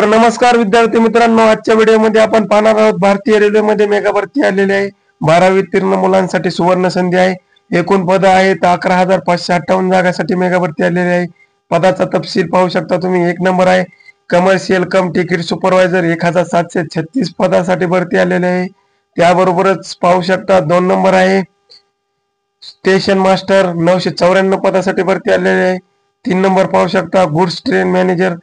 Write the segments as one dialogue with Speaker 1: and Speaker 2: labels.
Speaker 1: तर नमस्कार विद्यार्थी मित्रांनो, आजच्या व्हिडिओमध्ये आपण पाहणार आहोत भारतीय रेल्वेमध्ये मेगा भरती आलेली आहे। 12वी उत्तीर्ण मुलांसाठी सुवर्ण संधी आहे। एकूण पद आहेत 11,558 जागांसाठी मेगा भरती आलेली आहे। पदाचा तपशील पाहू शकता तुम्ही। एक नंबर आहे कमर्शियल कम तिकीट सुपरवायझर 1,736 पदासाठी भरती आलेली आहे। त्याबरोबरच पाहू शकता 2 नंबर आहे स्टेशन मास्टर 994 पदासाठी भरती आलेली आहे। 3 नंबर पाहू शकता गुड्स ट्रेन मॅनेजर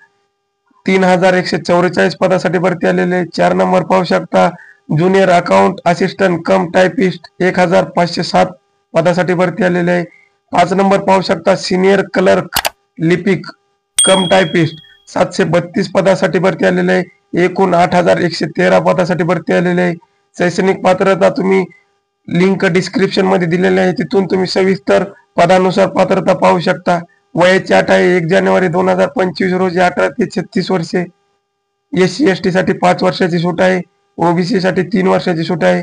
Speaker 1: 3,144 पदासाठी भरती आलेले आहे। 4 नंबर पाहू शकता ज्युनियर अकाउंट असिस्टंट कम टायपिस्ट 1,507 पदासाठी भरती आलेले आहे। 5 नंबर पाहू शकता सिनियर क्लर्क लिपिक कम टायपिस्ट 732 पदासाठी भरती आलेले आहे। एकूण 8,113 पदासाठी भरती आलेले आहे। शैक्षणिक पात्रता तुम्ही लिंक डिस्क्रिप्शन मध्ये दिलेली आहे, तिथून तुम्ही सविस्तर पदानुसार पात्रता पाहू शकता। वयाची अट आहे 1 जानेवारी 2025 रोजी 18 ते 36 वर्षे। SC ST साठी 5 वर्षाची सूट आहे। OBC साठी 3 वर्षाची सूट आहे।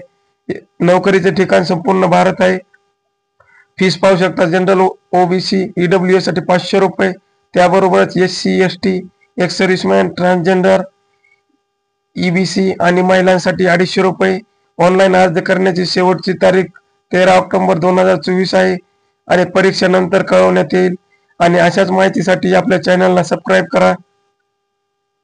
Speaker 1: नोकरीचे ठिकाण संपूर्ण भारत आहे। फीस पाहू शकता जनरल OBC EWS साठी 500 रुपये, त्याबरोबरच SC ST ex serviceman transgender EBC आणि महिलांसाठी 250 रुपये। ऑनलाईन अर्ज करण्याची शेवटची तारीख 13 ऑक्टोबर 2024 आहे आणि परीक्षा नंतर कळवण्यात येईल। आणि अशाच माहितीसाठी आपल्या चॅनलला सबस्क्राईब करा।